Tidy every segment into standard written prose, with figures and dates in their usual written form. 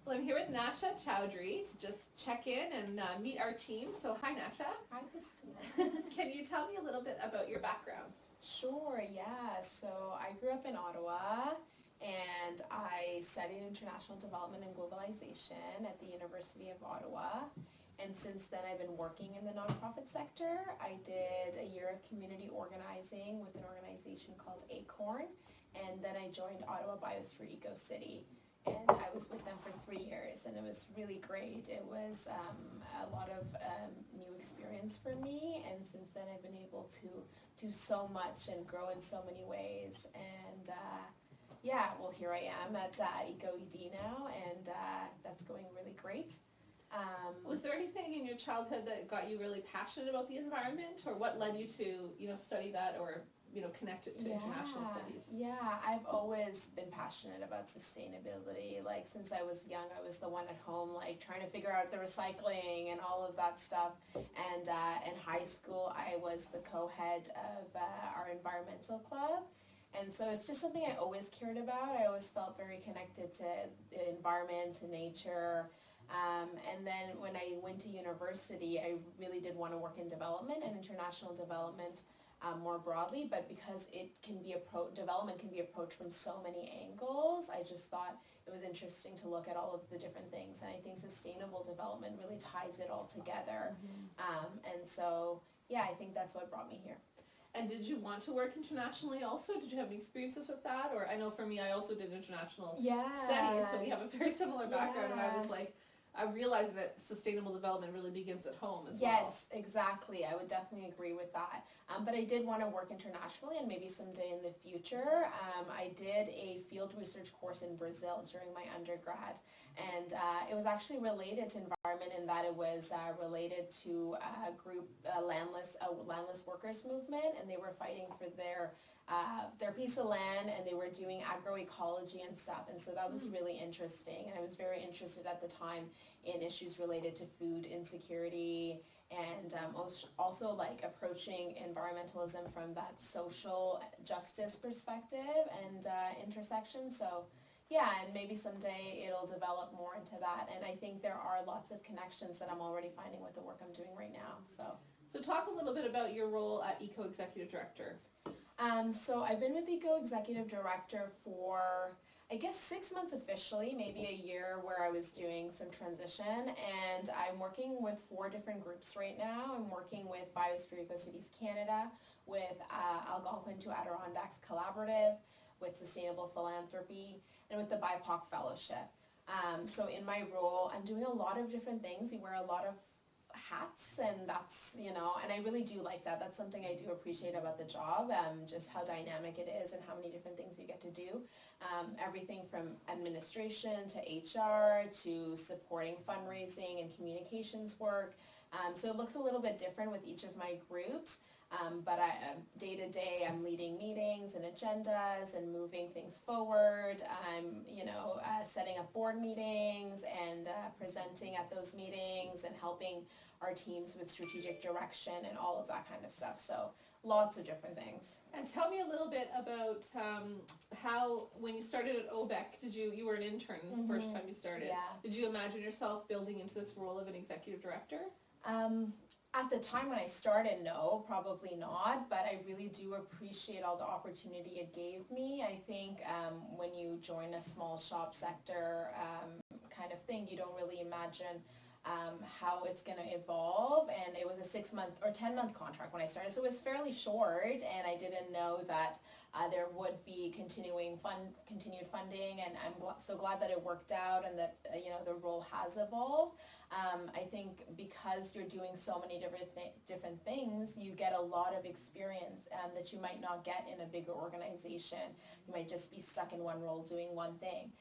Well, I'm here with Nasha Choudhury to just check in and meet our team. So hi, Nasha. Hi, Kristina. Can you tell me a little bit about your background? Sure, yeah. So I grew up in Ottawa and I studied international development and globalization at the University of Ottawa. And since then I've been working in the nonprofit sector. I did a year of community organizing with an organization called Acorn, and then I joined Ottawa Biosphere Eco City. And I was with them for 3 years, and it was really great. It was a lot of new experience for me, and since then I've been able to do so much and grow in so many ways. And yeah, well, here I am at EcoED now, and that's going really great. Was there anything in your childhood that got you really passionate about the environment, or what led you to, study that or connect it to international studies? Yeah, I've always been passionate about sustainability. Like since I was young, I was the one at home, like trying to figure out the recycling and all of that stuff. And in high school, I was the co-head of our environmental club. And so it's just something I always cared about. I always felt very connected to the environment, to nature. And then when I went to university, I really did want to work in development and international development more broadly, but because development can be approached from so many angles, I just thought it was interesting to look at all of the different things, and I think sustainable development really ties it all together. And so, yeah, I think that's what brought me here. And did you want to work internationally also? Did you have any experiences with that? Or I know for me, I also did international studies, so we have a very similar background, and I was like, I realized that sustainable development really begins at home as well. Yes, exactly. I would definitely agree with that. But I did want to work internationally, and maybe someday in the future. I did a field research course in Brazil during my undergrad, and it was actually related to environment in that it was related to a group, landless workers movement, and they were fighting for their piece of land, and they were doing agroecology and stuff, and so that was really interesting. And I was very interested at the time in issues related to food insecurity, and also like approaching environmentalism from that social justice perspective and intersection. So yeah, and maybe someday it'll develop more into that, and I think there are lots of connections that I'm already finding with the work I'm doing right now. So talk a little bit about your role at Eco Executive Director. So I've been with Eco Executive Director for, I guess, 6 months officially, maybe a year where I was doing some transition, and I'm working with 4 different groups right now. I'm working with Biosphere Eco Cities Canada, with Algonquin to Adirondacks Collaborative, with Sustainable Philanthropy, and with the BIPOC Fellowship. So in my role, I'm doing a lot of different things. You wear a lot of hats, and that's, and I really do like that. That's something I do appreciate about the job, just how dynamic it is and how many different things you get to do. Everything from administration to HR to supporting fundraising and communications work. So it looks a little bit different with each of my groups. But day to day, I'm leading meetings and agendas and moving things forward. I'm, setting up board meetings and presenting at those meetings and helping our teams with strategic direction and all of that kind of stuff. So lots of different things. And tell me a little bit about how, when you started at OBEC, you were an intern the first time you started. Yeah. Did you imagine yourself building into this role of an executive director? At the time when I started, no, probably not, but I really do appreciate all the opportunity it gave me. I think when you join a small shop sector kind of thing, you don't really imagine how it's going to evolve, and it was a 6-month or 10-month contract when I started, so it was fairly short, and I didn't know that there would be continued funding, and I'm so glad that it worked out and that the role has evolved. I think because you're doing so many different things, you get a lot of experience that you might not get in a bigger organization. You might just be stuck in one role doing one thing.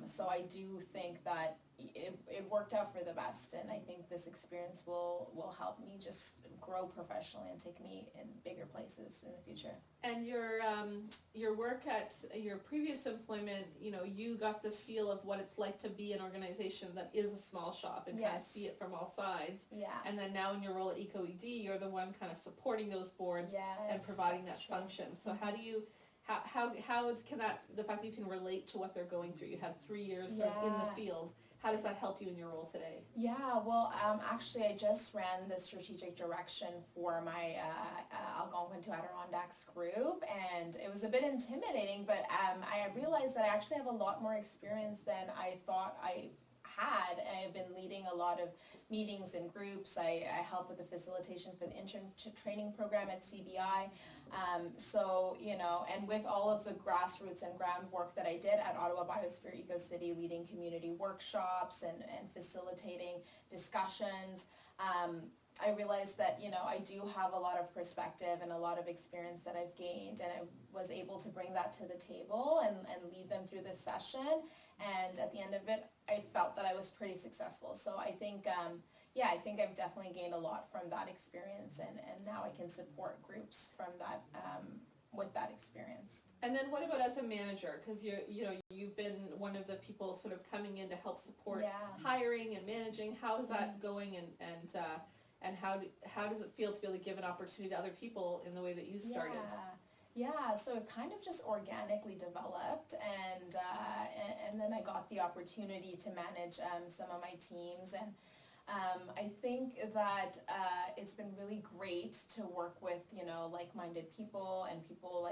So I do think that it worked out for the best, and I think this experience will help me just grow professionally and take me in bigger places in the future. And your work at your previous employment, you got the feel of what it's like to be an organization that is a small shop and kind of see it from all sides. Yeah. And then now in your role at EcoED, you're the one kind of supporting those boards and providing that function. So how do you how can that, the fact that you can relate to what they're going through, you had 3 years sort of in the field, how does that help you in your role today? Yeah, well, actually, I just ran the strategic direction for my Algonquin to Adirondacks group, and it was a bit intimidating, but I realized that I actually have a lot more experience than I thought I had. I've been leading a lot of meetings and groups. I help with the facilitation for the internship training program at CBI. So, and with all of the grassroots and groundwork that I did at Ottawa Biosphere Eco City, leading community workshops and facilitating discussions, I realized that, I do have a lot of perspective and a lot of experience that I've gained, and I was able to bring that to the table and lead them through this session. And at the end of it, I felt that I was pretty successful. So I think, I think I've definitely gained a lot from that experience, and now I can support groups from that, with that experience. And then what about as a manager? Because you've been one of the people sort of coming in to help support hiring and managing. How is that going, and how does it feel to be able to give an opportunity to other people in the way that you started? Yeah, so it kind of just organically developed, and then I got the opportunity to manage some of my teams, and I think that it's been really great to work with, like-minded people and people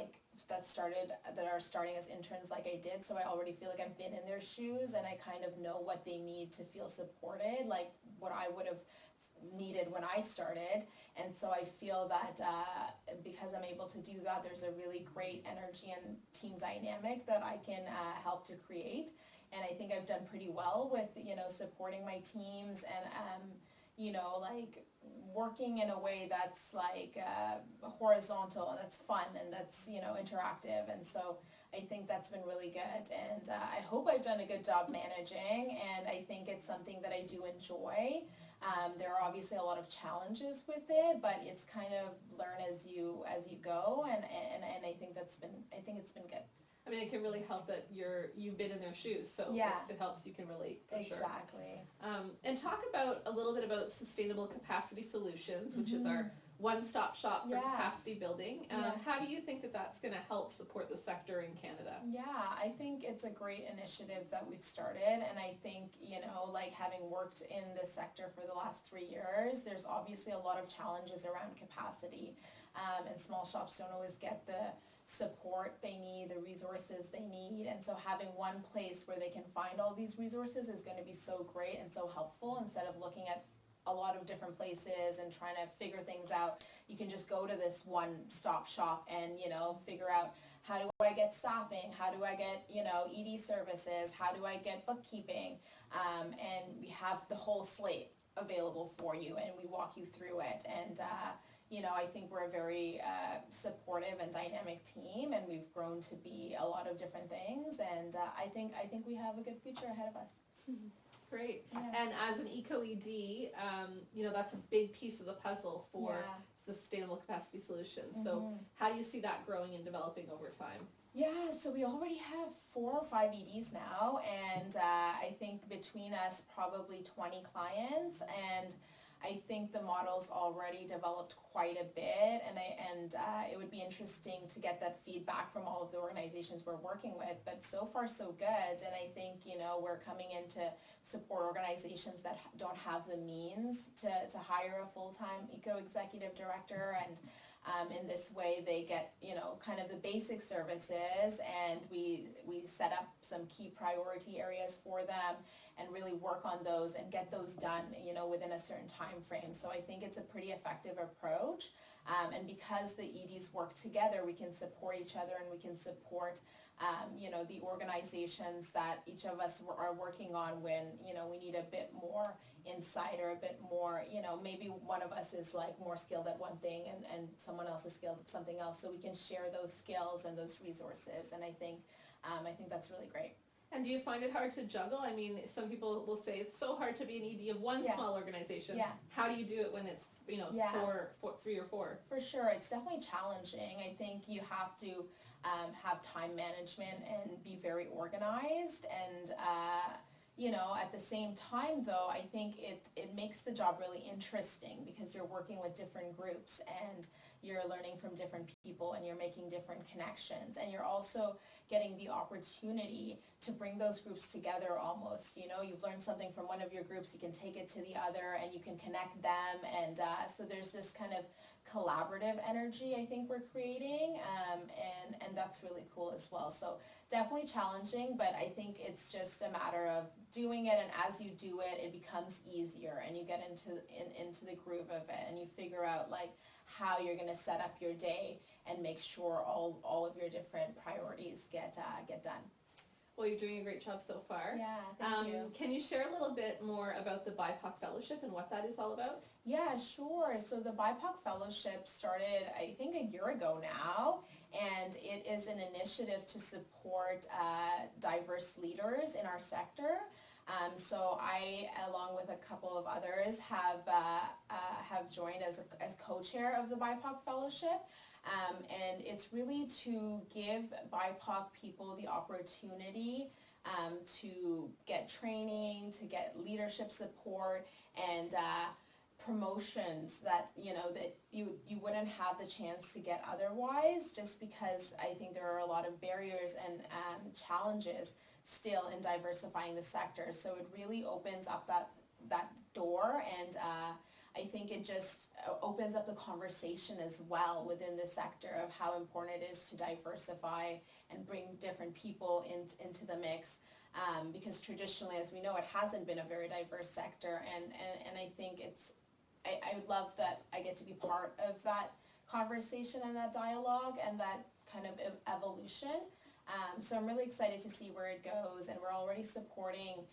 that are starting as interns like I did. So I already feel like I've been in their shoes, and I kind of know what they need to feel supported, like what I would have needed when I started. And so I feel that because I'm able to do that, there's a really great energy and team dynamic that I can help to create. And I think I've done pretty well with, supporting my teams and, working in a way that's horizontal and that's fun and that's, interactive. And so I think that's been really good. And I hope I've done a good job managing, and I think it's something that I do enjoy. There are obviously a lot of challenges with it, but it's kind of learn as you go, and I think it's been good. I mean, it can really help that you've been in their shoes, so it helps. You can relate for sure. Exactly. And talk about a little bit about Sustainable Capacity Solutions, which is our one-stop shop for capacity building. How do you think that that's going to help support the sector in Canada? Yeah, I think it's a great initiative that we've started, and I think, having worked in this sector for the last 3 years, there's obviously a lot of challenges around capacity, and small shops don't always get the support they need, the resources they need, and so having one place where they can find all these resources is going to be so great and so helpful. Instead of looking at a lot of different places and trying to figure things out, you can just go to this one-stop shop and, figure out, how do I get staffing? How do I get, ED services? How do I get bookkeeping? And we have the whole slate available for you, and we walk you through it. And, I think we're a very supportive and dynamic team, and we've grown to be a lot of different things. And I think we have a good future ahead of us. Great. Yeah. And as an EcoED, that's a big piece of the puzzle for Sustainable Capacity Solutions. So how do you see that growing and developing over time? Yeah, so we already have 4 or 5 EDs now, and I think between us probably 20 clients, and I think the model's already developed quite a bit, and it would be interesting to get that feedback from all of the organizations we're working with. But so far, so good. And I think we're coming in to support organizations that don't have the means to hire a full-time eco-executive director, and in this way they get kind of the basic services, and we set up some key priority areas for them and really work on those and get those done within a certain time frame. So I think it's a pretty effective approach, and because the EDs work together, we can support each other, and we can support the organizations that each of us are working on when we need a bit more insight, or a bit more, maybe one of us is more skilled at one thing and someone else is skilled at something else, so we can share those skills and those resources. And I think that's really great. And do you find it hard to juggle? I mean, some people will say it's so hard to be an ED of one small organization. Yeah. How do you do it when it's 3 or 4? For sure, it's definitely challenging. I think you have to have time management and be very organized, and at the same time, though, I think it makes the job really interesting, because you're working with different groups, and you're learning from different people and you're making different connections, and you're also getting the opportunity to bring those groups together almost. You know, you've learned something from one of your groups, you can take it to the other and you can connect them, and so there's this kind of collaborative energy I think we're creating, and that's really cool as well. So definitely challenging, but I think it's just a matter of doing it, and as you do it, it becomes easier, and you get into the groove of it, and you figure out like how you're going to set up your day and make sure all of your different priorities get done. Well, you're doing a great job so far. Yeah, thank you. Can you share a little bit more about the BIPOC Fellowship and what that is all about? Yeah, sure. So the BIPOC Fellowship started, I think, a year ago now, and it is an initiative to support diverse leaders in our sector. So I, along with a couple of others, have joined as co-chair of the BIPOC Fellowship. And it's really to give BIPOC people the opportunity to get training, to get leadership support, and promotions that that you wouldn't have the chance to get otherwise, just because I think there are a lot of barriers and challenges still in diversifying the sector. So it really opens up that door, and I think it just opens up the conversation as well within the sector of how important it is to diversify and bring different people into the mix, because traditionally, as we know, it hasn't been a very diverse sector, and I think I would love that I get to be part of that conversation and that dialogue and that kind of evolution. So I'm really excited to see where it goes, and we're already supporting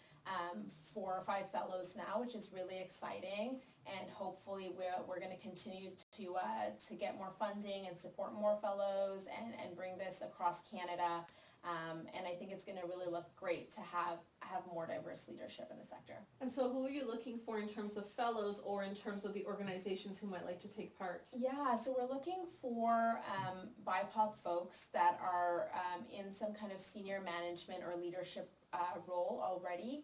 4 or 5 fellows now, which is really exciting, and hopefully we're going to continue to get more funding and support more fellows and bring this across Canada, and I think it's going to really look great to have more diverse leadership in the sector. And so who are you looking for in terms of fellows or in terms of the organizations who might like to take part? Yeah, so we're looking for BIPOC folks that are in some kind of senior management or leadership role already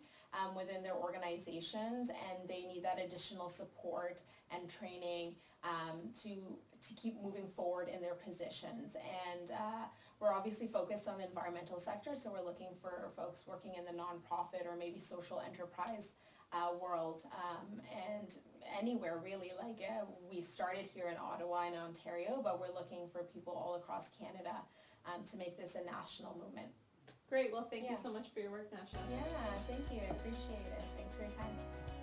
within their organizations, and they need that additional support and training to keep moving forward in their positions. And we're obviously focused on the environmental sector, so we're looking for folks working in the nonprofit or maybe social enterprise world, and anywhere really. Like we started here in Ottawa and Ontario, but we're looking for people all across Canada to make this a national movement. Great. Well, thank you so much for your work, Nasha. Yeah, thank you. I appreciate it. Thanks for your time.